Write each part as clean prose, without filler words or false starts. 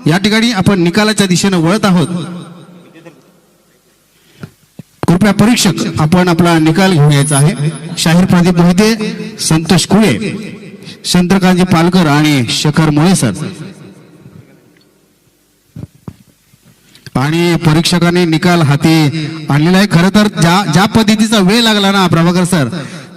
या ठिकाणी आपण निकालाच्या दिशेने वळत आहोत. कृपया परीक्षक आपण आपला निकाल घेऊन यायचा आहे. शाहीर प्रदीप मोहिते, संतोष कुळे, चंद्रकांतजी पालकर आणि शेखर मोळे सर. आणि परीक्षकांनी निकाल हाती आणलेला आहे. खरं तर ज्या पद्धतीचा वेळ लागला ना प्रभाकर सर,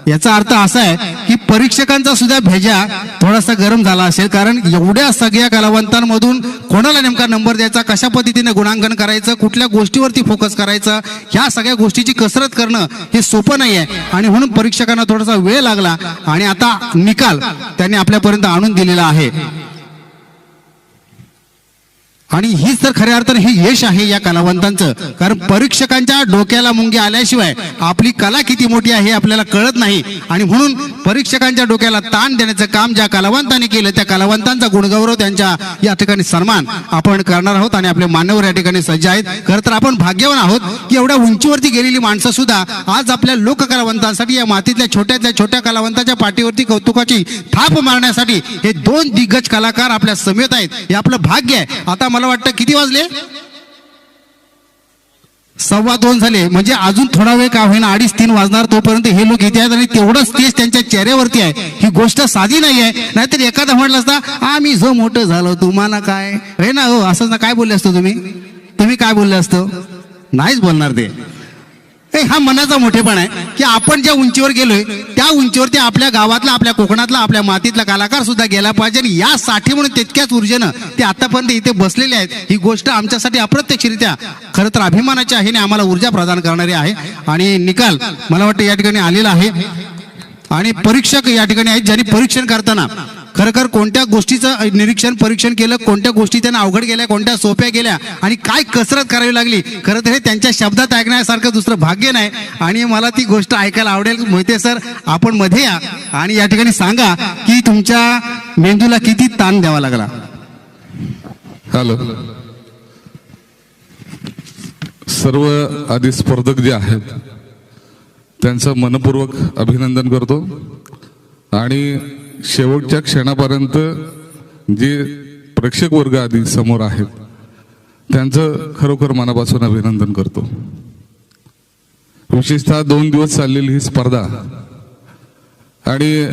याचा अर्थ असा आहे की परीक्षकांचा सुद्धा भेजा थोडासा गरम झाला असेल. कारण एवढ्या सगळ्या कलावंतांमधून कोणाला नेमका नंबर द्यायचा, कशा पद्धतीने गुणांकन करायचं, कुठल्या गोष्टीवरती फोकस करायचं, ह्या सगळ्या गोष्टीची कसरत करणं हे सोपं नाही आहे. आणि म्हणून परीक्षकांना थोडासा वेळ लागला आणि आता निकाल त्यांनी आपल्यापर्यंत आणून दिलेला आहे. आणि हीच तर खऱ्या अर्थाने हे यश आहे या कलावंतांचं. कारण परीक्षकांच्या डोक्याला मुंगी आल्याशिवाय आपली कला किती मोठी आहे हे आपल्याला कळत नाही. आणि म्हणून परीक्षकांच्या डोक्याला ताण देण्याचं काम ज्या कलावंतांनी केलं, त्या कलावंतांचा गुणगौरव, त्यांच्या या ठिकाणी सन्मान आपण करणार आहोत. आणि आपले मान्यवर या ठिकाणी सज्ज आहेत. खरं तर आपण भाग्यवान आहोत की एवढ्या उंचीवरती गेलेली माणसं सुद्धा आज आपल्या लोककलावंतांसाठी, या मातीतल्या छोट्यातल्या छोट्या कलावंताच्या पाठीवरती कौतुकाची थाप मारण्यासाठी हे दोन दिग्गज कलाकार आपल्या समेत आहेत. हे आपलं भाग्य आहे. आता मला वाटतं किती वाजले? 2:15 झाले. म्हणजे अजून थोडा वेळ का होईना 2:30-3 वाजणार, तोपर्यंत हे लोक येते आहेत. आणि तेवढंच तेच त्यांच्या चेहऱ्यावरती आहे. ही गोष्ट साधी नाही आहे. नाहीतर एखादा म्हटलं असता आम्ही जो मोठं झालो तुम्हाला काय हे ना, हो असं ना, काय बोलले असतो तुम्ही काय बोलले असतो? नाहीच बोलणार ते. हा मनाचा मोठेपणा आहे की आपण ज्या उंचीवर गेलोय त्या उंचीवरती आपल्या गावातला, आपल्या कोकणातला, आपल्या मातीतला कलाकार सुद्धा गेला पाहिजे. आणि यासाठी म्हणून तितक्याच ऊर्जेनं ते आतापर्यंत इथे बसलेले आहेत. ही गोष्ट आमच्यासाठी अप्रत्यक्षरित्या खरं तर अभिमानाची आहे आणि आम्हाला ऊर्जा प्रदान करणारी आहे. आणि निकाल मला वाटतं या ठिकाणी आलेला आहे. आणि परीक्षक या ठिकाणी आहेत ज्यांनी परीक्षण करताना खरखर कोणत्या गोष्टीचं निरीक्षण परीक्षण केलं, कोणत्या गोष्टी त्यांना अवघड गेल्या, कोणत्या सोप्या गेल्या आणि काय कसरत करावी लागली. खरं तर हे त्यांच्या शब्दात ऐकण्यासारखं दुसरं भाग्य नाही. आणि मला ती गोष्ट ऐकायला आवडेल. मोहिते सर आपण मध्ये या आणि या ठिकाणी सांगा की तुमच्या मेंदूला किती ताण द्यावा लागला. हॅलो, सर्व आधी स्पर्धक जे आहेत त्यांचं मनपूर्वक अभिनंदन करतो. आणि शेवटच्या क्षणापर्यंत जे प्रेक्षक वर्ग आधी समोर आहेत त्यांचं खरोखर मनापासून अभिनंदन करतो. विशेषतः 2 दिवस चाललेली ही स्पर्धा, आणि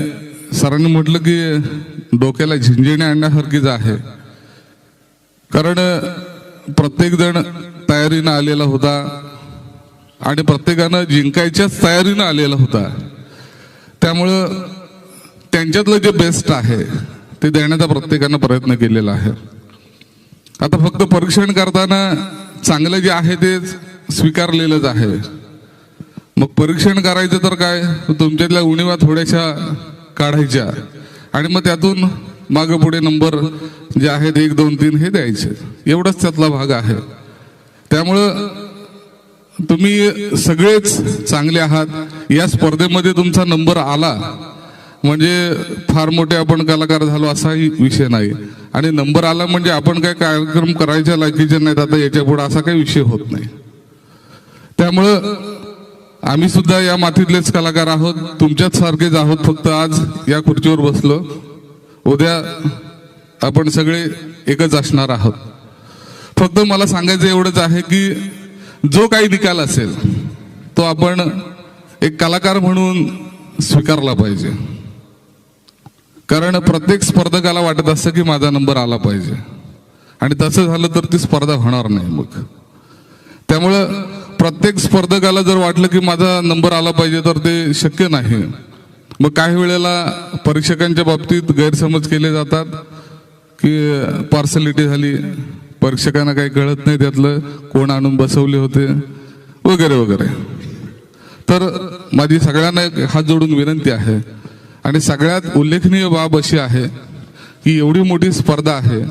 सरांनी म्हटलं की डोक्याला झिंझिणी आणण्यासारखीच आहे. कारण प्रत्येक जण तयारीनं आलेला होता आणि प्रत्येकानं जिंकायच्याच तयारीनं आलेला होता. त्यामुळं त्यांच्यातलं जे बेस्ट आहे ते देण्याचा प्रत्येकानं प्रयत्न केलेला आहे. आता फक्त परीक्षण करताना चांगलं जे आहे ते स्वीकारलेलंच आहे. मग परीक्षण करायचं तर काय, तुमच्यातल्या उणीवा थोड्याशा काढायच्या आणि मग त्यातून मागं पुढे नंबर जे आहेत 1, 2, 3 हे द्यायचे. एवढंच त्यातला भाग आहे. त्यामुळं तुम्ही सगळेच चांगले आहात. या स्पर्धेमध्ये तुमचा नंबर आला म्हणजे फार मोठे आपण कलाकार झालो असाही विषय नाही. आणि नंबर आला म्हणजे आपण काय कार्यक्रम करायच्या लायकीचे नाहीत आता याच्या पुढे, असा काही विषय होत नाही. त्यामुळं आम्ही सुद्धा या मातीतलेच कलाकार आहोत, तुमच्याच सारखेच आहोत. फक्त आज या खुर्चीवर बसलो, उद्या आपण सगळे एकच असणार आहोत. फक्त मला सांगायचं एवढंच आहे की जो काही निकाल असेल तो आपण एक कलाकार म्हणून स्वीकारला पाहिजे. कारण प्रत्येक स्पर्धकाला वाटत असतं की माझा नंबर आला पाहिजे, आणि तसं झालं तर ती स्पर्धा होणार नाही. मग त्यामुळं प्रत्येक स्पर्धकाला जर वाटलं की माझा नंबर आला पाहिजे तर ते शक्य नाही. मग काही वेळेला परीक्षकांच्या बाबतीत गैरसमज केले जातात की पार्सलिटी झाली, परीक्षकांना काही कळत नाही त्यातलं, कोण आणून बसवले होते वगैरे वगैरे. तर माझी सगळ्यांना हात जोडून विनंती आहे. आणि सगळ्यात उल्लेखनीय बाब अशी आहे की एवढी मोठी स्पर्धा आहे,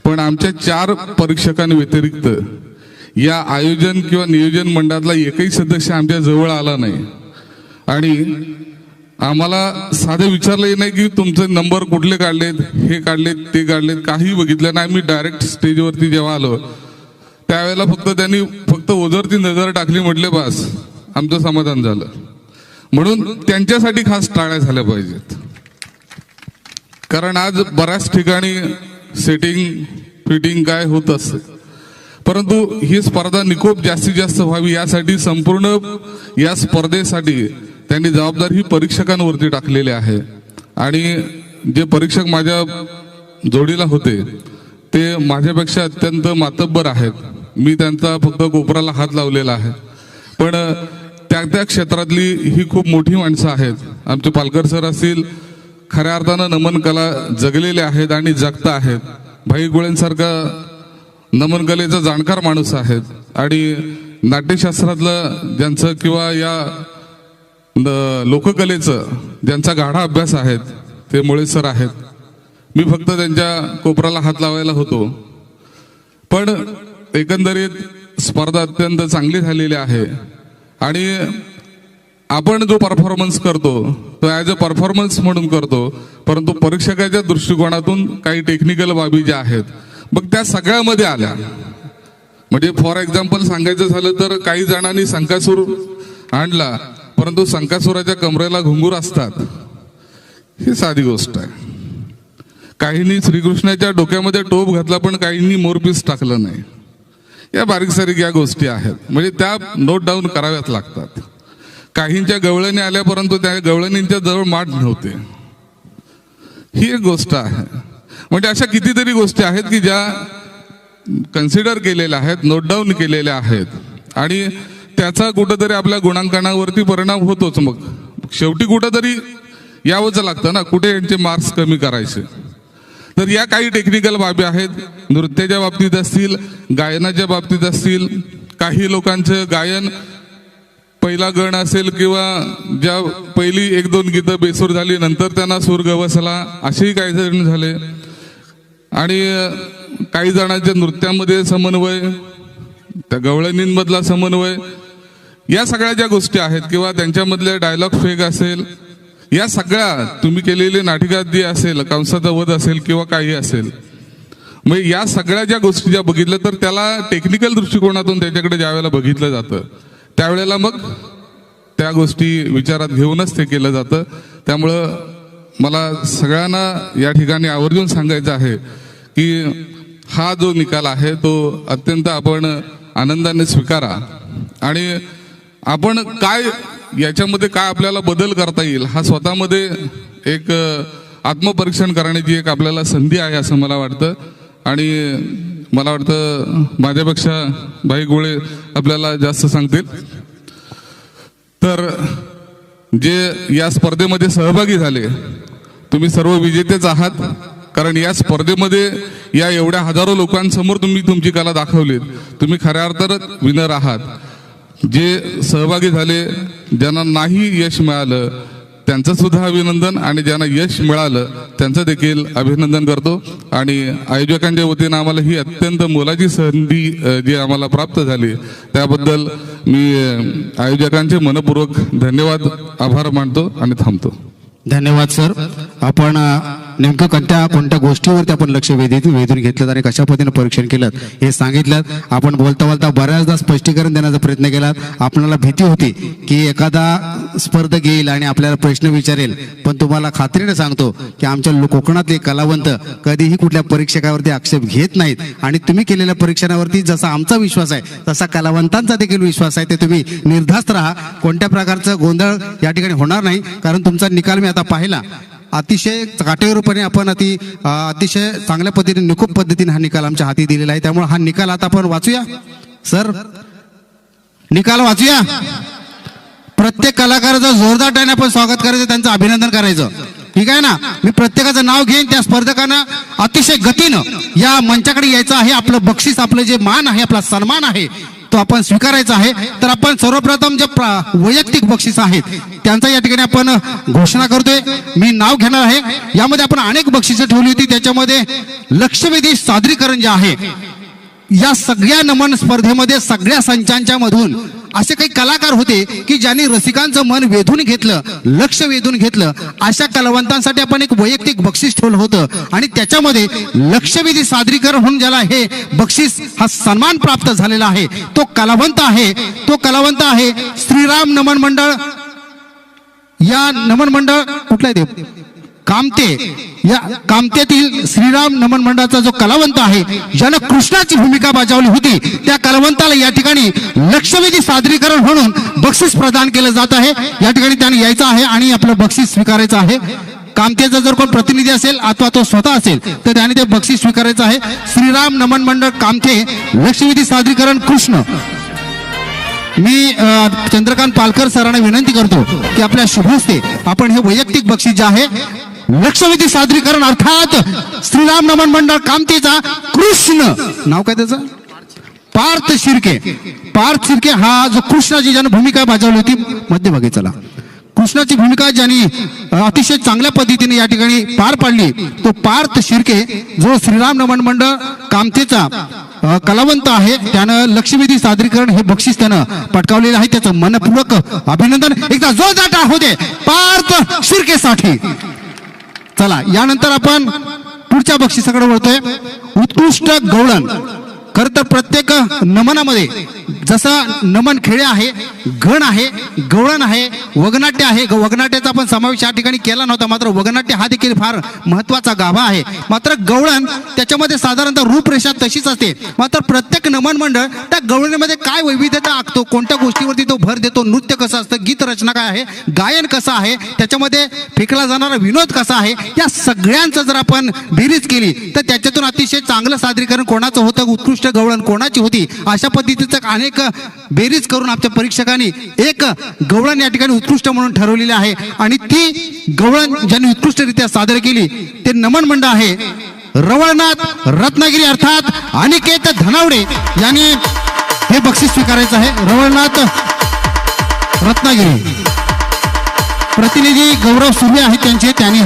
पण आमच्या 4 परीक्षकांव्यतिरिक्त या आयोजन किंवा नियोजन मंडळातला एकही सदस्य आमच्या जवळ आला नाही. आणि आम्हाला साधे विचारलंही नाही की तुमचे नंबर कुठले काढलेत, हे काढलेत, ते काढलेत, काही बघितलं नाही. मी डायरेक्ट स्टेजवरती जेव्हा आलो त्यावेळेला त्यांनी फक्त ओझरती नजर टाकली, म्हटले बस आमचं समाधान झालं. म्हणून त्यांच्यासाठी खास टाळ्या झाल्या पाहिजेत. कारण आज बऱ्याच ठिकाणी सेटिंग फिटिंग काय होत असते, परंतु ही स्पर्धा निकोप जास्तीत जास्त व्हावी यासाठी संपूर्ण या स्पर्धेसाठी त्यांनी जबाबदारी ही परीक्षकांवरती टाकलेली आहे. आणि जे परीक्षक माझ्या जोडीला होते ते माझ्यापेक्षा अत्यंत मातब्बर आहेत. मी त्यांचा फक्त कोपराला हात लावलेला आहे, पण त्या क्षेत्रातली ही खूप मोठी माणसं आहेत. आमचे पालकर सर असतील, खऱ्या अर्थानं नमन कला जगलेले आहेत आणि जगता आहेत. भाई गुळेंसारखा नमन कलेचा जाणकार माणूस आहेत आणि नाट्यशास्त्रातलं ज्यांचं किंवा या लोककलेचं ज्यांचा गाढा अभ्यास आहे ते मुळे सर आहेत. मी फक्त त्यांच्या कोपराला हात लावायला होतो. पण एकंदरीत स्पर्धा अत्यंत चांगली झालेली आहे आणि आपण जो परफॉर्मन्स करतो तो ॲज अ परफॉर्मन्स म्हणून करतो, परंतु परीक्षकाच्या दृष्टिकोनातून काही टेक्निकल बाबी ज्या आहेत मग त्या सगळ्यामध्ये आल्या. म्हणजे फॉर एक्झाम्पल सांगायचं झालं तर काही जणांनी संकासूर आणला, परंतु संकासुराच्या कमरेला घुंगूर असतात, ही साधी गोष्ट आहे. काहींनी श्रीकृष्णाच्या डोक्यामध्ये टोप घातला पण काहींनी मोरपीस टाकलं नाही. या बारीक सारीक या गोष्टी आहेत, म्हणजे त्या नोट डाऊन कराव्याच लागतात. काहींच्या गवळणी आल्या परंतु त्या गवळणींच्या जवळ माठ नव्हते, ही एक गोष्ट आहे. म्हणजे अशा कितीतरी गोष्टी आहेत की ज्या कन्सिडर केलेल्या आहेत, नोट डाऊन केलेल्या आहेत आणि त्याचा कुठंतरी आपल्या गुणांकनावरती परिणाम होतोच. मग शेवटी कुठंतरी यावंच लागतं ना, कुठे यांचे मार्क्स कमी करायचे. तर या काही टेक्निकल बाबी आहेत, नृत्याच्या बाबतीत असतील, गायनाच्या बाबतीत असतील. काही लोकांचं गायन पहिला गण असेल किंवा ज्या पहिली 1-2 गीतं बेसूर झाली नंतर त्यांना सूर गवसला, असेही काही जण झाले. आणि काही जणांच्या नृत्यामध्ये समन्वय, त्या गवळणींमधला समन्वय, या सगळ्या ज्या गोष्टी आहेत किंवा त्यांच्यामधले डायलॉग फेक असेल, या सगळ्या तुम्ही केलेली नाटिकात असेल, कंसाचा वध असेल किंवा काही असेल, मग या सगळ्या ज्या गोष्टी ज्या बघितल्या तर त्याला टेक्निकल दृष्टिकोनातून त्याच्याकडे ज्या वेळेला बघितलं जातं त्यावेळेला मग त्या गोष्टी विचारात घेऊनच ते केलं जातं. त्यामुळं मला सगळ्यांना या ठिकाणी आवर्जून सांगायचं आहे की हा जो निकाल आहे तो अत्यंत आपण आनंदाने स्वीकारा आणि आपण काय याच्यामध्ये काय आपल्याला बदल करता येईल हा स्वतःमध्ये एक आत्मपरीक्षण करण्याची एक आपल्याला संधी आहे असं मला वाटतं. आणि मला वाटतं माझ्यापेक्षा भाई गुळे आपल्याला जास्त सांगतील. तर जे या स्पर्धेमध्ये सहभागी झाले तुम्ही सर्व विजेतेच आहात, कारण या स्पर्धेमध्ये या एवढ्या हजारो लोकांसमोर तुम्ही तुमची कला दाखवलीत. तुम्ही खऱ्या अर्थात विनर आहात. जे सहभागी झाले, ज्यांना नाही यश मिळालं त्यांचं सुद्धा अभिनंदन आणि ज्यांना यश मिळालं त्यांचं देखील अभिनंदन करतो. आणि आयोजकांच्या वतीनं आम्हाला ही अत्यंत मोलाची संधी जी आम्हाला प्राप्त झाली त्याबद्दल मी आयोजकांचे मनपूर्वक धन्यवाद आभार मानतो आणि थांबतो. धन्यवाद सर. आपण नेमकं कोणत्या गोष्टीवरती आपण लक्ष वेधून घेतलं आणि कशा पद्धतीने परीक्षण केलं हे सांगितलं. आपण बोलता बोलता बऱ्याचदा स्पष्टीकरण देण्याचा प्रयत्न केला. आपल्याला भीती होती की एखादा स्पर्धक येईल आणि आपल्याला प्रश्न विचारेल, पण तुम्हाला खात्रीने सांगतो की आमच्या कोकणातले कलावंत कधीही कुठल्या परीक्षकावरती आक्षेप घेत नाहीत. आणि तुम्ही केलेल्या परीक्षणावरती जसा आमचा विश्वास आहे तसा कलावंतांचा देखील विश्वास आहे. ते तुम्ही निर्धास्त राहा, कोणत्या प्रकारचं गोंधळ या ठिकाणी होणार नाही. कारण तुमचा निकाल मी आता पाहिला, अतिशय काटेकोरपणे आपण अतिशय चांगल्या पद्धतीने निकोप पद्धतीने हा निकाल आमच्या हाती दिलेला आहे. त्यामुळे हा निकाल आता आपण वाचूया सर, निकाल वाचूया. प्रत्येक कलाकाराचं जोरदार टाळ्याने आपण स्वागत करायचं, त्यांचं अभिनंदन करायचं. ठीक आहे ना. मी प्रत्येकाचं नाव घेईन, त्या स्पर्धकांना अतिशय गतीनं या मंचाकडे यायचं आहे. आपलं बक्षीस, आपलं जे मान आहे, आपला सन्मान आहे तो आपण स्वीकारायचा आहे. तर आपण सर्वप्रथम जे वैयक्तिक बक्षीस आहेत त्यांचा या ठिकाणी आपण घोषणा करतोय. मी नाव घेणार आहे. यामध्ये आपण अनेक बक्षिसं ठेवली होती. त्याच्यामध्ये लक्षवेधी सादरीकरण जे आहे, या सगळ्या नमन स्पर्धेमध्ये सगळ्या संचांच्या मधून असे काही कलाकार होते की ज्यांनी रसिकांचं मन वेधून घेतलं, लक्ष वेधून घेतलं. अशा कलावंतांसाठी आपण एक वैयक्तिक बक्षीस ठेवलं होतं आणि त्याच्यामध्ये लक्षवेधी सादरीकरण म्हणून ज्याला हे बक्षीस हा सन्मान प्राप्त झालेला आहे तो कलावंत आहे श्रीराम नमन मंडळ. या नमन मंडळ कुठलं आहे ते कामते या कामतेतील श्रीराम नमन मंडळाचा जो कलावंत आहे ज्यानं कृष्णाची भूमिका बजावली होती त्या कलावंताला या ठिकाणी लक्षवेधी सादरीकरण म्हणून बक्षीस प्रदान केलं जात आहे. या ठिकाणी त्याने यायचं आहे आणि आपलं बक्षीस स्वीकारायचं आहे. कामतेचा जर कोण प्रतिनिधी असेल अथवा तो स्वतः असेल तर त्याने ते बक्षीस स्वीकारायचं आहे. श्रीराम नमन मंडळ कामते लक्षवेधी सादरीकरण कृष्ण. मी चंद्रकांत पालकर सरांना विनंती करतो की आपल्या शुभ हस्ते आपण हे वैयक्तिक बक्षीस जे आहे लक्षवेधी सादरीकरण अर्थात श्रीराम नमन मंडळ कामतेचा कृष्ण नाव काय त्याचं पार्थ शिर्के. पार्थ शिर्के हा जो कृष्णाची ज्यानं भूमिका बजावली होती मध्यभागी चला कृष्णाची भूमिका ज्यांनी अतिशय चांगल्या पद्धतीने या ठिकाणी पार पाडली तो पार्थ शिर्के जो श्रीराम नमन मंडळ कामतेचा कलावंत आहे त्यानं लक्षवेधी सादरीकरण हे बक्षीस त्यानं पटकावलेलं आहे. त्याचं मनपूर्वक अभिनंदन. एकदा जोरदार टाळ्या होते पार्थ शिर्केसाठी. चला यानंतर आपण पुढच्या बक्षिसाकडे वळतोय. उत्कृष्ट गवळण. खर तर प्रत्येक नमनामध्ये जसं नमन खेळे आहे गण आहे गवळण आहे वगनाट्य आहे. वगनाट्याचा आपण समावेश या ठिकाणी केला नव्हता मात्र वगनाट्य हा देखील फार महत्वाचा गाभा आहे. मात्र गवळण त्याच्यामध्ये साधारणतः रूपरेषा तशीच असते मात्र प्रत्येक नमन मंडळ त्या गवळणीमध्ये काय वैविध्यता आखतो कोणत्या गोष्टीवरती तो भर देतो नृत्य कसं असतं गीत रचना काय आहे गायन कसं आहे त्याच्यामध्ये फेकला जाणारा विनोद कसा आहे या सगळ्यांचं जर आपण बेरीज केली तर त्याच्यातून अतिशय चांगलं सादरीकरण कोणाचं होतं उत्कृष्ट गवळण कोणाची होती अशा पद्धतीचं अनेक बेरीज करून आमच्या परीक्षकांनी एक गवळण या ठिकाणी उत्कृष्ट म्हणून ठरवलेली आहे आणि ती गवळण ज्यांनी उत्कृष्टरित्या सादर केली ते नमन मंडळ आहे रवळनाथ रत्नागिरी अर्थात अनिकेत धनावडे यांनी हे बक्षीस स्वीकारायचं आहे. रवळनाथ रत्नागिरी प्रतिनिधी गौरव सुर्वे आहेत त्यांचे त्यांनी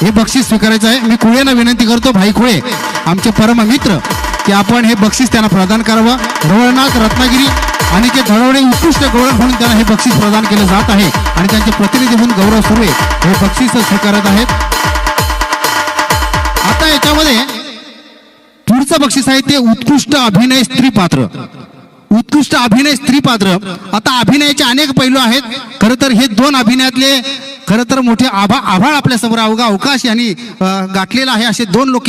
हे बक्षीस स्वीकारायचं आहे. मी कुळेंना विनंती करतो भाई कुळे आमचे परम मित्र की आपण हे बक्षीस त्यांना प्रदान करावं. रवळनाथ रत्नागिरी आणि ते धडवडे उत्कृष्ट गौरव म्हणून त्यांना हे बक्षीस प्रदान केलं जात आहे आणि त्यांचे प्रतिनिधी म्हणून गौरव सुर्वे हे बक्षीस स्वीकारत आहेत. आता याच्यामध्ये पुढचं बक्षीस आहे ते उत्कृष्ट अभिनय स्त्री पात्र. उत्कृष्ट अभिनय स्त्री पात्र. आता अभिनयाचे अनेक पैलू आहेत. खरं तर हे दोन अभिनयातले खरं तर मोठे आभाळ आपल्या समोर अवघा अवकाश यांनी गाठलेला आहे. असे दोन लोक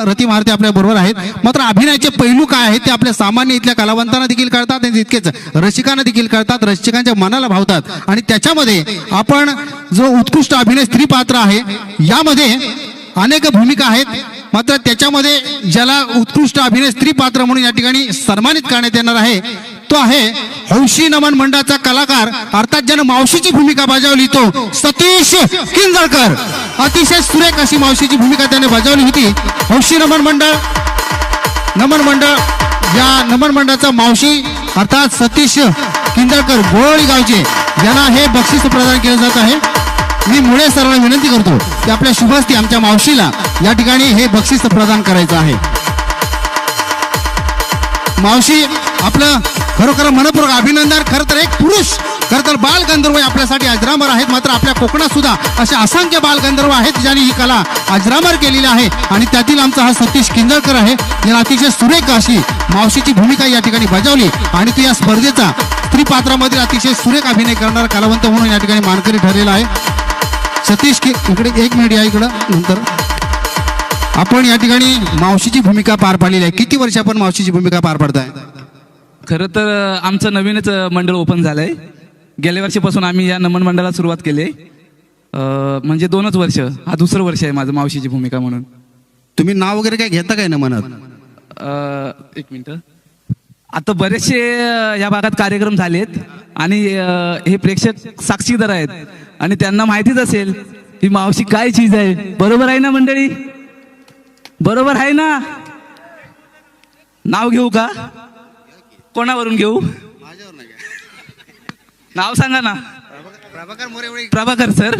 रती मारते आपल्या बरोबर आहेत. मात्र अभिनयाचे पैलू काय आहेत ते आपल्या सामान्य इथल्या कलावंतांना देखील कळतात आणि तितकेच रसिकांना देखील कळतात रसिकांच्या मनाला भावतात आणि त्याच्यामध्ये आपण जो उत्कृष्ट अभिनय स्त्री पात्र आहे यामध्ये अनेक भूमिका आहेत मात्र त्याच्यामध्ये ज्याला उत्कृष्ट अभिनय स्त्री पात्र म्हणून या ठिकाणी सन्मानित करण्यात येणार आहे तो आहे हौशी नमन मंडळाचा कलाकार अर्थात ज्यानं मावशीची भूमिका बजावली तो सतीश किंजळकर. अतिशय सुरेख अशी मावशीची भूमिका त्याने बजावली होती. हौशी नमन मंडळ या नमन मंडळाचा मावशी अर्थात सतीश किंजळकर गोळी गावचे यांना हे बक्षीस प्रदान केलं जात आहे. मी मुळे सरांना विनंती करतो की आपल्या शुभहस्ती आमच्या मावशीला या ठिकाणी हे बक्षीस प्रदान करायचं आहे. मावशी आपलं खरोखर मनपूर्वक अभिनंदन. खरं तर एक पुरुष खरं तर बालगंधर्व आपल्यासाठी अजरामर आहेत मात्र आपल्या कोकणात सुद्धा असे असंख्य बालगंधर्व आहेत ज्यांनी ही कला अजरामर केलेली आहे आणि त्यातील आमचा हा सतीश किंजळकर आहे याने अतिशय सुरेख अशी मावशीची भूमिका या ठिकाणी बजावली आणि तो या स्पर्धेचा स्त्री पात्रामध्ये अतिशय सुरेख अभिनय करणारा कलावंत म्हणून या ठिकाणी मानकरी ठरलेला आहे. सतीश इकडे एक मिनिट या इकडं नंतर आपण या ठिकाणी मावशीची भूमिका पार पाडलेली आहे. किती वर्ष आपण मावशीची भूमिका पार पाडताय? खरं तर आमचं नवीनच मंडळ ओपन झालंय. गेल्या वर्षीपासून आम्ही या नमन मंडळाला सुरुवात केली. म्हणजे 2च वर्ष हा दुसरं वर्ष आहे माझं मावशीची भूमिका म्हणून. तुम्ही नाव वगैरे काय घेता काय ना मनात? एक मिनिट. आता बरेचसे या भागात कार्यक्रम झालेत आणि हे प्रेक्षक साक्षीदार आहेत आणि त्यांना माहितीच असेल ही मावशी काय चीज आहे. बरोबर आहे ना मंडळी? बरोबर आहे ना? नाव घेऊ का? कोणावरून घेऊ? नाव सांगा ना. प्रभाकर सर.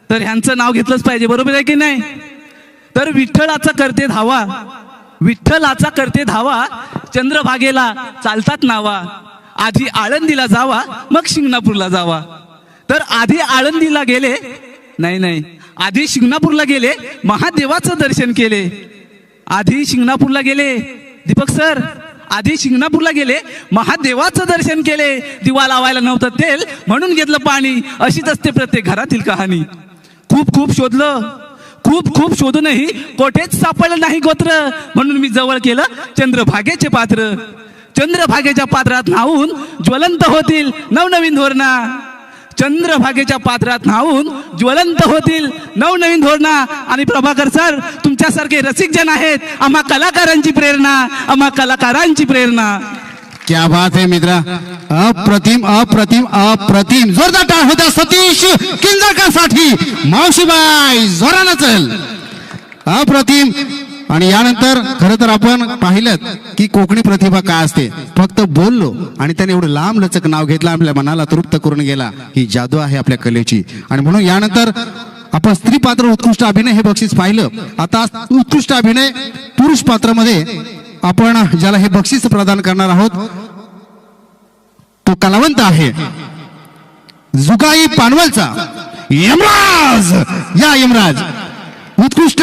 तर ह्यांचं नाव घेतलंच पाहिजे बरोबर आहे की नाही? तर विठ्ठलाचा करते धावा विठ्ठलाचा करते धावा चंद्रभागेला चालतात नावा आधी आळंदीला जावा मग शिंगणापूरला जावा. तर आधी आळंदीला गेले नाही आधी शिंगणापूरला गेले महादेवाचं दर्शन केले. आधी शिंगणापूरला गेले दीपक सर आधी शिंगणापूरला गेले महादेवाचं दर्शन केले. दिवा लावायला नव्हतं तेल म्हणून घेतलं पाणी. अशीच असते प्रत्येक घरातील कहाणी. खूप खूप शोधलं, खूप शोधूनही कोठेच सापडलं नाही गोत्र. म्हणून मी जवळ केलं चंद्रभागेचे पात्र. चंद्रभागेच्या पात्रात न्हावून ज्वलंत होतील नवनवीन धोरणा. चंद्रभागेच्या पात्रात न्हावून ज्वलंत होतील नवनवीन धोरणा. आणि प्रभाकर सर तुमच्यासारखे रसिक जन आहेत, आम्हा कलाकारांची प्रेरणा, आम्हा कलाकारांची प्रेरणा. क्या बात है मित्रा, अप्रतिम अप्रतिम अप्रतिम. जोरदार टाळ होत्या सतीश किंजळकरसाठी. मावशीबाई जोरानं चल. अप्रतिम. आणि यानंतर खरं तर आपण पाहिलं की कोकणी प्रतिभा काय असते. फक्त बोललो आणि त्याने एवढं लांब लचक नाव घेतलं, आपल्या मनाला तृप्त करून गेला. ही जादू आहे आपल्या कलेची. आणि म्हणून यानंतर आपण स्त्री पात्र उत्कृष्ट अभिनय हे बक्षीस पाहिलं. आता उत्कृष्ट अभिनय पुरुष पात्रामध्ये आपण ज्याला हे बक्षीस प्रदान करणार आहोत तो कलावंत आहे जुगाई पानवलचा यमराज. या यमराज उत्कृष्ट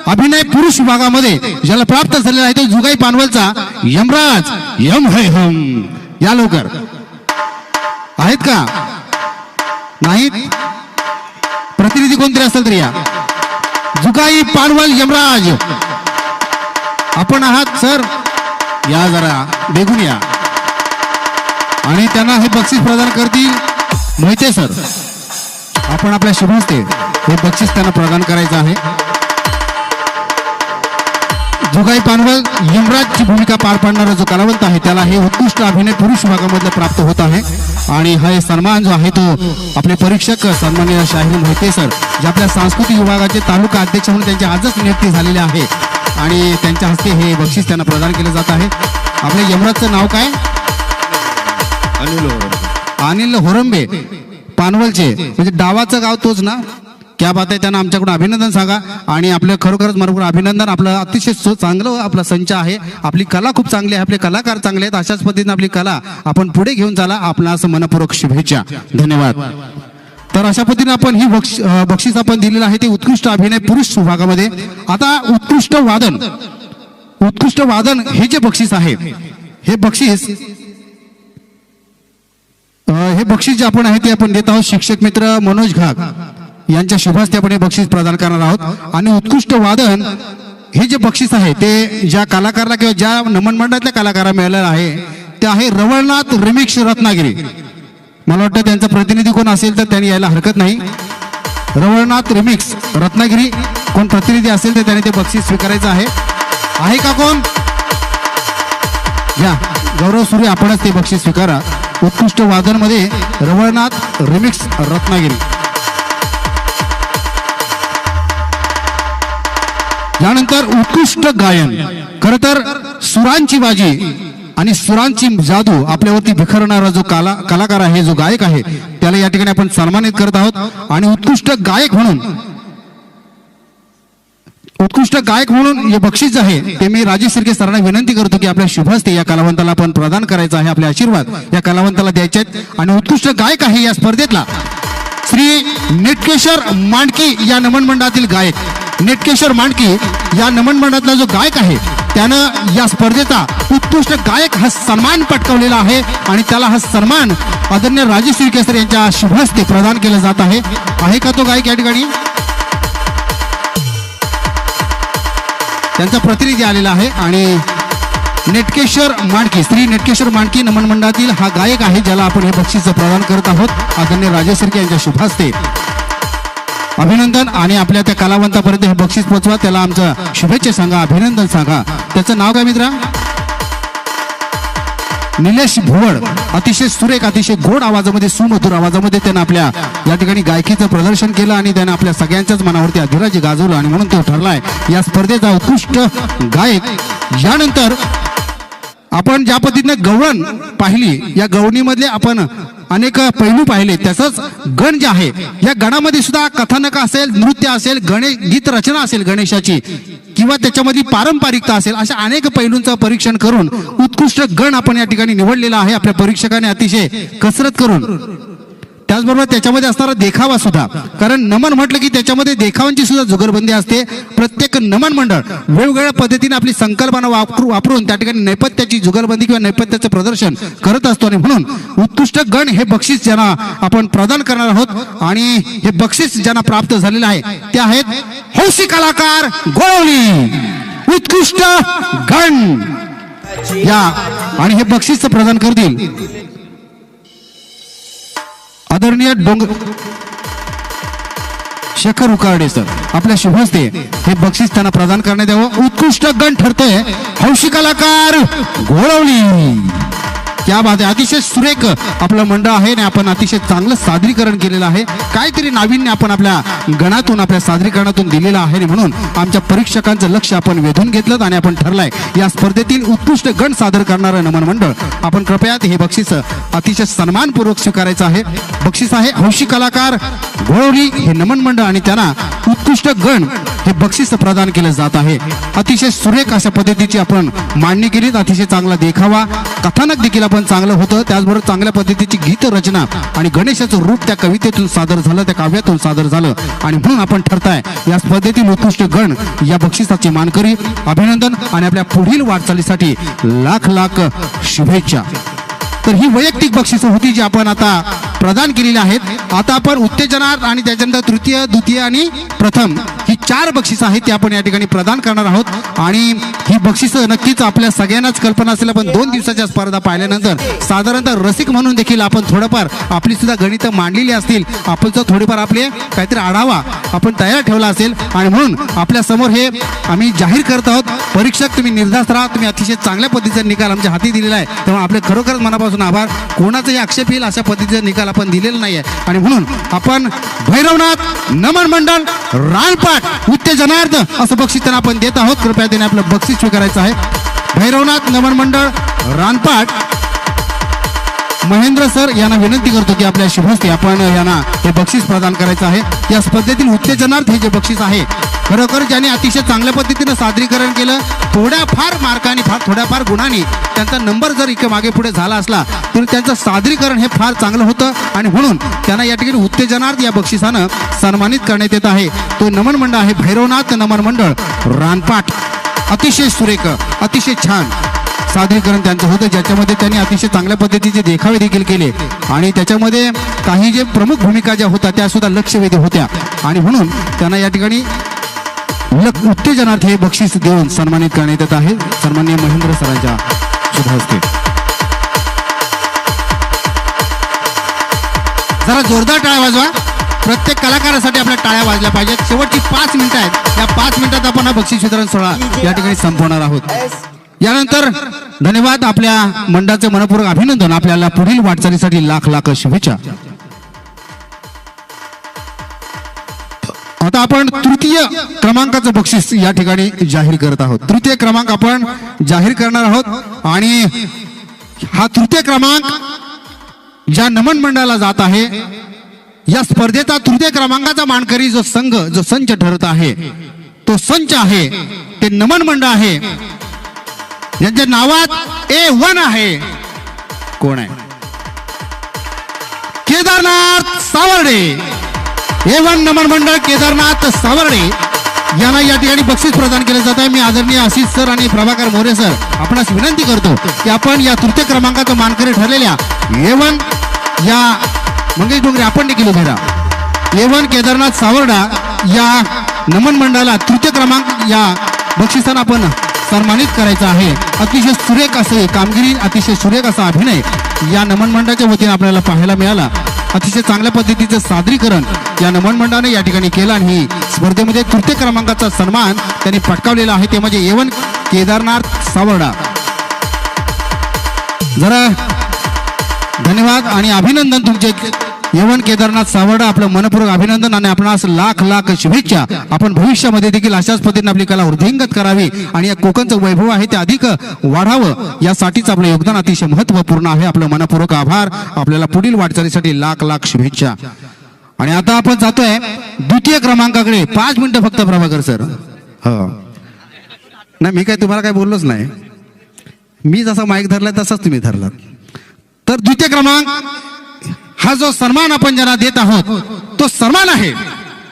अभिनय पुरुष विभागामध्ये ज्याला प्राप्त झालेला आहे तो जुगाई पानवलचा यमराज. यम है हम. या लवकर. आहेत का? नाहीत? प्रतिनिधी कोणतरी असेल तरी या. जुगाई पानवल यमराज आपण आहात सर. या जरा बेगून या. आणि त्यांना हे बक्षीस प्रदान करतील मोहिते सर. आपण आपल्या शुभ हस्ते हे बक्षीस त्यांना प्रदान करायचं आहे. जुगाई पानवल यमराजची भूमिका पार पाडणारा जो कलावंत आहे त्याला हे उत्कृष्ट अभिनय पुरुष विभागामधलं प्राप्त होत आहे. आणि हा सन्मान जो आहे तो आपले परीक्षक सन्माननीय शाहीर मोहिते सर जे आपल्या सांस्कृतिक विभागाचे तालुका अध्यक्ष म्हणून त्यांची आजच नियुक्ती झालेली आहे. आणि त्यांच्या हस्ते हे बक्षीस त्यांना प्रदान केले जात आहे. आपल्या यमराजचं नाव काय? अनिल होरंबे पानवलचे, म्हणजे डावाचं गाव तोच ना. क्या बात आहे. त्यांना आमच्याकडून अभिनंदन सांगा. आणि आपलं खरोखरच मनपूर अभिनंदन. आपलं अतिशय चांगलं आपला संच आहे. आपली कला खूप चांगली आहे, आपले कलाकार चांगले आहेत. अशाच पद्धतीने आपली कला आपण पुढे घेऊन चाला. आपणास मनपूर्वक शुभेच्छा. धन्यवाद. तर अशा पद्धतीने आपण ही बक्षीस आपण दिलेलं आहे ते उत्कृष्ट अभिनय पुरुष विभागामध्ये. आता उत्कृष्ट वादन हे जे बक्षीस आहे हे बक्षीस जे आपण आहे ते आपण देत आहोत शिक्षक मित्र मनोज घाग यांच्या शुभास्ते आपण हे बक्षीस प्रदान करणार आहोत. आणि उत्कृष्ट वादन हे जे बक्षीस आहे ते ज्या कलाकाराला किंवा ज्या नमन मंडळातल्या कलाकाराला मिळालेलं आहे ते आहे रवळनाथ रिमिक्स रत्नागिरी. मला वाटतं त्यांचा प्रतिनिधी कोण असेल तर त्यांनी यायला हरकत नाही. रवळनाथ रिमिक्स रत्नागिरी कोण प्रतिनिधी असेल तर त्याने ते बक्षीस स्वीकारायचं आहे का कोण? या गौरव सूर्य आपणच ते बक्षीस स्वीकारा. उत्कृष्ट वादन मध्ये रवळनाथ रिमिक्स रत्नागिरी. यानंतर उत्कृष्ट गायन. खर तर सुरांची बाजी आणि सुरांची जादू आपल्यावरती बिखरणारा जो कलाकार आहे, जो गायक आहे, त्याला या ठिकाणी आपण सन्मानित करत आहोत. आणि उत्कृष्ट गायक म्हणून हे बक्षीस जे आहे ते मी राजेश शिर्के सरांना विनंती करतो की आपल्या शुभ हस्ते या कलावंताला आपण प्रदान करायचं आहे. आपले आशीर्वाद या कलावंताला द्यायचे आहेत. आणि उत्कृष्ट गायक आहे या स्पर्धेतला श्री नेटकेश्वर मांडकी या नमन मंडळातील गायक. नेटकेश्वर मांडकी या नमन मंडळातला जो गायक आहे त्यानं या स्पर्धेचा उत्कृष्ट गायक हा सन्मान पटकावलेला आहे. आणि त्याला हा सन्मान आदरणीय राजेश शिर्के सर यांच्या शुभ हस्ते प्रदान केला जात आहे. का तो गायक या ठिकाणी? त्यांचा प्रतिनिधी आलेला आहे. आणि नेटकेश्वर मांडकी, श्री नेटकेश्वर मांडकी नमन मंडळातील हा गायक आहे ज्याला आपण हे बक्षीस प्रदान करत आहोत आदरणीय राजेश शिर्के यांच्या शुभ हस्ते. अभिनंदन. आणि आपल्या त्या कलावंतापर्यंत हे बक्षीस पोहोचवा. त्याला आमचं शुभेच्छा सांगा, अभिनंदन सांगा. त्याचं नाव काय मित्रा? निलेश भुवड. अतिशय सुरेख, अतिशय गोड आवाजामध्ये, सुमधुर आवाजामध्ये त्यानं आपल्या या ठिकाणी गायकीचं प्रदर्शन केलं आणि त्यानं आपल्या सगळ्यांच्याच मनावरती अधिराज्य गाजवलं. आणि म्हणून तो ठरलाय या स्पर्धेचा उत्कृष्ट गायक. यानंतर आपण ज्या पद्धतीने गवळण पाहिली, या गवळणीमधले आपण अनेक पैलू पाहिले. तसंच गण जे आहे या गणामध्ये सुद्धा कथानक असेल, नृत्य असेल, गीत रचना असेल गणेशाची, किंवा त्याच्यामधली पारंपरिकता असेल, अशा अनेक पैलूंचं परीक्षण करून उत्कृष्ट गण आपण या ठिकाणी निवडलेला आहे. आपल्या परीक्षकाने अतिशय कसरत करून त्याचबरोबर त्याच्यामध्ये असणारा देखावा सुद्धा, कारण नमन म्हटलं की त्याच्यामध्ये देखावांची सुद्धा जुगलबंदी असते. प्रत्येक नमन मंडळ वेगवेगळ्या पद्धतीने आपली संकल्पना वापरून त्या ठिकाणी नैपथ्याची जुगलबंदी किंवा नैपथ्याचं प्रदर्शन करत असतो. आणि म्हणून उत्कृष्ट गण हे बक्षीस ज्यांना आपण प्रदान करणार आहोत आणि हे बक्षीस ज्यांना प्राप्त झालेलं आहे ते आहेत हौशी कलाकार गोळवली उत्कृष्ट गण या, आणि हे बक्षीस प्रदान करतील आदरणीय शेखर उकाडे सर. आपल्या शुभ हस्ते हे बक्षीस त्यांना प्रदान करण्यात यावं. उत्कृष्ट गण ठरतोय हौशी कलाकार गोळवली. क्या बात आहे. अतिशय सुरेख आपलं मंडळ आहे आणि आपण अतिशय चांगलं सादरीकरण केलेलं आहे. काहीतरी नाविन्य आपण आपल्या गणातून आपल्या सादरीकरणातून दिलेलं आहे आणि म्हणून आमच्या परीक्षकांचं लक्ष आपण वेधून घेतलं आणि आपण ठरलंय या स्पर्धेतील उत्कृष्ट गण सादर करणारं नमन मंडळ आपण कृपया हे बक्षीस अतिशय सन्मानपूर्वक स्वीकारायचं आहे. बक्षीस आहे हौशी कलाकार गोळवली हे नमन मंडळ आणि त्यांना उत्कृष्ट गण हे बक्षीस प्रदान केलं जात आहे. अतिशय सुरेख अशा पद्धतीची आपण मांडणी केली. अतिशय चांगला देखावा, कथानक देखील आपण चांगलं होतं. त्याचबरोबर चांगल्या पद्धतीची गीत रचना आणि गणेशाचं रूप त्या कवितेतून सादर झालं, त्या काव्यातून सादर झालं आणि म्हणून आपण ठरताय या स्पर्धेतील उत्कृष्ट गण या बक्षिसाचे मानकरी. अभिनंदन आणि आपल्या पुढील वाटचालीसाठी लाख लाख शुभेच्छा. तर ही वैयक्तिक बक्षिसं होती जी आपण आता प्रदान केलेली आहेत. आता आपण उत्तेजनार्थ आणि त्याच्यानंतर तृतीय, द्वितीय आणि प्रथम ही 4 बक्षिसं आहेत ती आपण या ठिकाणी प्रदान करणार आहोत. आणि ही बक्षिसं नक्कीच आपल्या सगळ्यांनाच कल्पना असेल, पण 2 दिवसाच्या स्पर्धा पाहिल्यानंतर साधारणतः रसिक म्हणून देखील आपण थोडंफार आपली सुद्धा गणितं मांडलेली असतील. आपण जर थोडीफार आपले काहीतरी आढावा आपण तयार ठेवला असेल आणि म्हणून आपल्या समोर हे आम्ही जाहीर करत आहोत. परीक्षक तुम्ही निर्धास्त राहा. तुम्ही अतिशय चांगल्या पद्धतीचा निकाल आमच्या हाती दिलेला आहे, तेव्हा आपले खरोखरच मनापासून आभार. कोणाचाही आक्षेप येईल अशा पद्धतीचा निकाल आपण दिलेला नाहीये आणि म्हणून आपण भैरवनाथ नमन मंडळ रानपाट उत्तेजनार्थ असं बक्षीस त्यांना आपण देत आहोत. कृपया त्याने आपलं बक्षीस स्वीकारायचं आहे. भैरवनाथ नमन मंडळ रानपाट महेंद्र सर यांना विनंती करतो की आपल्या शुभस्ते आपण यांना हे बक्षीस प्रदान करायचं आहे. या स्पर्धेतील उत्तेजनार्थ हे जे बक्षीस आहे खरोखर ज्यांनी अतिशय चांगल्या पद्धतीनं सादरीकरण केलं, थोड्याफार मार्काने थोड्याफार गुणांनी त्यांचा नंबर जर इकडे मागे पुढे झाला असला तर त्यांचं सादरीकरण हे फार चांगलं होतं आणि म्हणून त्यांना या ठिकाणी उत्तेजनार्थ या बक्षिसानं सन्मानित करण्यात येत आहे. तो नमन मंडळ आहे भैरवनाथ नमन मंडळ रानपाट. अतिशय सुरेख, अतिशय छान सादरीकरण त्यांचं होतं, ज्याच्यामध्ये त्यांनी अतिशय चांगल्या पद्धतीचे देखावे देखील केले आणि त्याच्यामध्ये काही जे प्रमुख भूमिका ज्या होत्या त्या सुद्धा लक्षवेधी होत्या आणि म्हणून त्यांना या ठिकाणी उत्तेजनार्थ हे बक्षीस देऊन सन्मानित करण्यात येत आहे. सन्माननीय महेंद्र सरांच्या शुभ हस्ते जरा जोरदार टाळ्या वाजवा. प्रत्येक कलाकारासाठी आपल्या टाळ्या वाजल्या पाहिजेत. शेवटची 5 मिनिटं आहेत. या 5 मिनिटात आपण हा बक्षीस वितरण सोहळा या ठिकाणी संपवणार आहोत. यानंतर धन्यवाद. आपल्या मंडळाचे मनपूर्वक अभिनंदन. आपल्याला पुढील वाटचालीसाठी लाख लाख शुभेच्छा. आता आपण तृतीय क्रमांकाचं बक्षीस या ठिकाणी जाहीर करत आहोत. तृतीय क्रमांक आपण जाहीर करणार आहोत आणि हा तृतीय क्रमांक ज्या नमन मंडळाला जात आहे, या स्पर्धेचा तृतीय क्रमांकाचा मानकरी जो संच ठरत आहे तो संच आहे, ते नमन मंडळ आहे यांच्या नावात A1 आहे. कोण आहे? केदारनाथ सावर्डे. A1 नमन मंडळ केदारनाथ सावर्डे यांना या ठिकाणी बक्षीस प्रदान केलं जात आहे. मी आदरणीय आशिष सर आणि प्रभाकर मोरे सर आपणास विनंती करतो की आपण या तृतीय क्रमांकाचा मानकरी ठरलेल्या A1 या मंगेश डोंगरे आपण देखील उभे राहा. A1 केदारनाथ सावर्डा या नमन मंडळाला तृतीय क्रमांक या बक्षिसानं आपण सन्मानित करायचं आहे. अतिशय सुरेख असे कामगिरी, अतिशय सुरेख असा अभिनय या नमन मंडळाच्या वतीने आपल्याला पाहायला मिळाला. अतिशय चांगल्या पद्धतीचं सादरीकरण या नमन मंडळाने या ठिकाणी केलं आणि ही स्पर्धेमध्ये तृतीय क्रमांकाचा सन्मान त्यांनी पटकावलेला आहे, ते म्हणजे A1 केदारनाथ सावर्डा. जरा धन्यवाद आणि अभिनंदन तुमचे A1 केदारनाथ सावर्डा. आपलं मनपूर्वक अभिनंदन आणि आपणास लाख लाख शुभेच्छा. आपण भविष्यामध्ये देखील अशाच पद्धतीने आपली कला वृद्धिंगत करावी आणि या कोकणचं वैभव आहे ते अधिक वाढावं यासाठीच आपलं योगदान अतिशय महत्त्वपूर्ण आहे. आपलं मनपूर्वक आभार. आपल्याला पुढील वाटचालीसाठी लाख लाख शुभेच्छा. आणि आता आपण जातोय द्वितीय क्रमांकाकडे. 5 मिनिटं फक्त प्रभाकर सर. हो नाही, मी काय तुम्हाला काय बोललोच नाही. मी जसा माईक धरलाय तसाच तुम्ही धरलात. तर द्वितीय क्रमांक हा जो सन्मान आपण ज्यांना देत आहोत तो सन्मान आहे.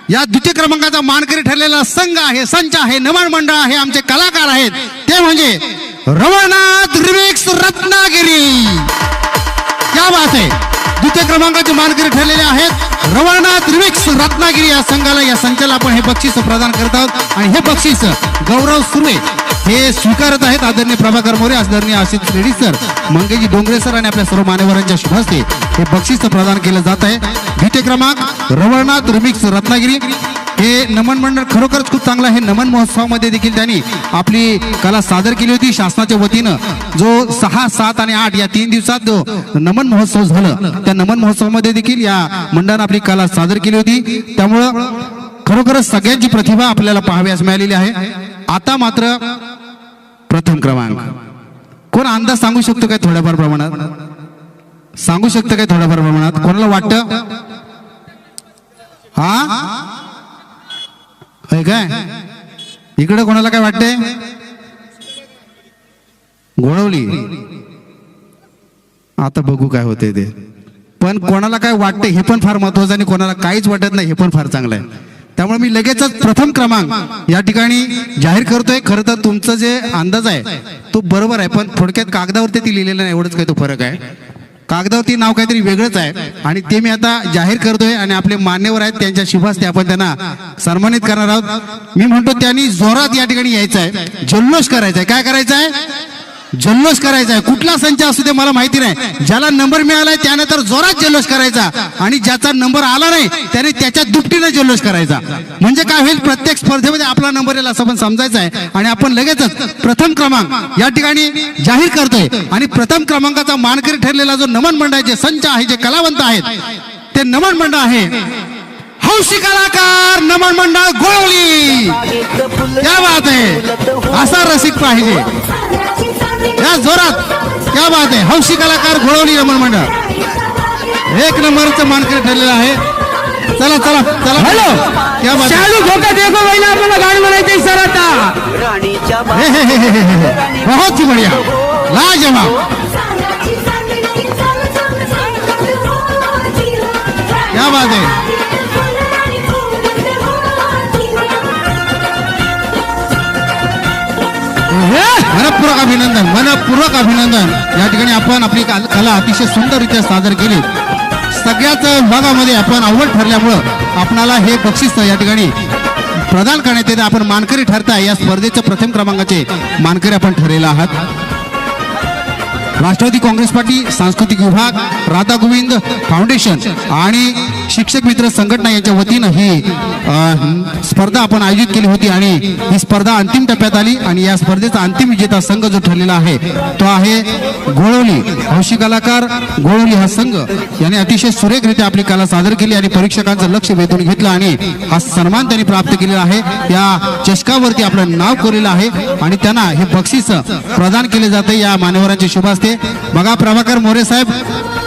या द्वितीय क्रमांकाचा मानकरी ठरलेला संघ आहे, संच आहे, नमन मंडळ आहे, आमचे कलाकार आहेत ते म्हणजे रवळनाथ रिमिक्स रत्नागिरी. क्या बात आहे. द्वितीय क्रमांकाचे मानकरी ठरलेले आहेत रवळनाथ रिमिक्स रत्नागिरी. या संघाला, या संचाला आपण हे बक्षीस प्रदान करत आहोत आणि हे बक्षीस गौरव सुर्वे हे स्वीकारत आहेत. आदरणीय प्रभाकर मोरे, आदरणीय आशिष रेड्डी सर, मंगेजी डोंगरे सर आणि आपल्या सर्व मान्यवरांच्या शुभ हस्ते हे बक्षीस प्रदान केलं जात आहे. द्वितीय क्रमांक रवळनाथ रिमिक्स रत्नागिरी. हे नमन मंडळ खरोखरच खूप चांगलं आहे. नमन महोत्सवामध्ये देखील त्यांनी आपली कला सादर केली होती शासनाच्या वतीनं. जो 6, 7 आणि 8 या 3 दिवसात जो नमन महोत्सव झालं त्या नमन महोत्सवामध्ये देखील या मंडळानं आपली कला सादर केली होती. त्यामुळं खरोखरच सगळ्यांची प्रतिभा आपल्याला पाहाव्यास मिळालेली आहे. आता मात्र प्रथम क्रमांक कोण अंदाज सांगू शकतो काय? थोड्याफार प्रमाणात सांगू शकतो काय? थोड्याफार प्रमाणात कोणाला वाटतं? हा काय इकडे कोणाला काय वाटते? घोळवली. आता बघू काय होते ते. पण कोणाला काय वाटते हे पण फार महत्वाचं आणि कोणाला काहीच वाटत नाही हे पण फार चांगलं आहे. त्यामुळे मी लगेचच प्रथम क्रमांक या ठिकाणी जाहीर करतोय. खरं तर तुमचं जे अंदाज आहे तो बरोबर आहे, पण थोडक्यात कागदावरती ती लिहिलेलं नाही एवढंच काही तो फरक आहे. कागदावरती नाव काहीतरी वेगळंच आहे आणि ते मी आता जाहीर करतोय आणि आपले मान्यवर आहेत त्यांच्या शुभ हस्ते आपण त्यांना सन्मानित करणार आहोत. मी म्हणतो त्यांनी जोरात या ठिकाणी यायचं आहे, जल्लोष करायचा आहे. काय करायचं आहे? जल्लोष करायचा आहे. कुठला संच असू दे मला माहिती नाही. ज्याला नंबर मिळालाय त्याने तर जोरात जल्लोष करायचा आणि ज्याचा नंबर आला नाही त्याने त्याच्या दुपटीने जल्लोष करायचा. म्हणजे काय होईल? प्रत्येक स्पर्धेमध्ये आपला नंबर येईल असं पण समजायचं आहे. आणि आपण लगेचच प्रथम क्रमांक या ठिकाणी जाहीर करतोय आणि प्रथम क्रमांकाचा मानकरी ठरलेला जो नमन मंडळाचे संच आहे, जे कलावंत आहेत ते नमन मंडळ आहे हौशी कलाकार नमन मंडळ गोळवली. क्या बात आहे. असा रसिक पाहिजे या जोरात. क्या बात आहे. हौशी कलाकार घोळवली नमन मंडळ 1 नंबरचं मानकरी ठरलेलं आहे. चला चला चला. हॅलो, क्या बात आहे. चालू धोका देखो पहिला आपल्याला गाणं म्हणायचंय सर आता. बहुत ही बढ़िया, लाजवाब. क्या बात है. मनपूर्वक अभिनंदन, मनपूर्वक अभिनंदन. या ठिकाणी आपण आपली कला अतिशय सुंदररित्या सादर केली. सगळ्याच विभागामध्ये आपण अव्वल ठरल्यामुळं आपणाला हे बक्षीस या ठिकाणी प्रदान करण्यात येते. आपण मानकरी ठरताय या स्पर्धेच्या प्रथम क्रमांकाचे मानकरी आपण ठरलेला आहात. राष्ट्रवादी काँग्रेस पार्टी सांस्कृतिक विभाग, राधा गोविंद फाउंडेशन आणि शिक्षक मित्र संघटना यांच्या वतीनं ही स्पर्धा आपण आयोजित केली होती आणि ही स्पर्धा अंतिम टप्प्यात आली आणि या स्पर्धेचा अंतिम विजेता संघ जो ठरलेला आहे तो आहे घोळवली. हौशी कलाकार घोळवली हा संघ याने अतिशय सुरेखरित्या आपली कला सादर केली आणि परीक्षकांचं लक्ष वेधून घेतलं आणि हा सन्मान त्यांनी प्राप्त केलेला आहे. त्या चषकावरती आपलं नाव कोरलेलं आहे आणि त्यांना हे बक्षीस प्रदान केले जाते या मान्यवरांचे शुभ असते. बघा प्रभाकर मोरे साहेब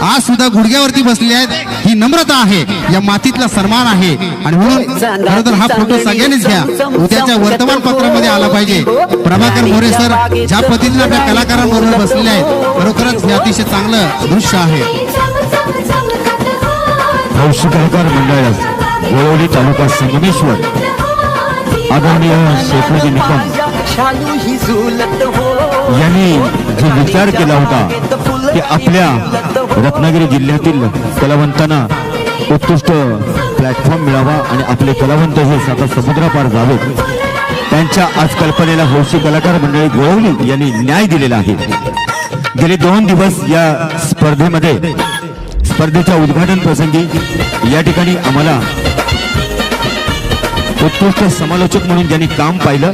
आज सुद्धा गुडघ्यावरती बसले आहेत. ही नम्रता आहे, या मातीतला सन्मान आहे आणि म्हणून खरं तर हा फोटो सगळ्यांनीच घ्या. उद्याच्या वर्तमानपत्रामध्ये आला पाहिजे. प्रभाकर मोरे सर ज्या पद्धतीने आपल्या कलाकारांबरोबर बसलेले आहेत खरोखरच हे अतिशय चांगलं दृश्य आहे. हौशी कलाकार मंडळ गोळवली तालुका संगमेश्वर आदरणीय शेखरजी निकम यांनी जो विचार केला होता की आपल्या रत्नागिरी जिल्ह्यातील कलावंतांना उत्कृष्ट प्लॅटफॉर्म मिळावा आणि आपले कलावंत हे आता समुद्रापार जावेत, त्यांच्या आज कल्पनेला हौशी कलाकार मंडळी गोळवली यांनी न्याय दिलेला आहे. गेले 2 दिवस या स्पर्धेच्या उद्घाटन प्रसंगी या ठिकाणी आम्हाला उत्कृष्ट समालोचक म्हणून ज्यांनी काम पाहिलं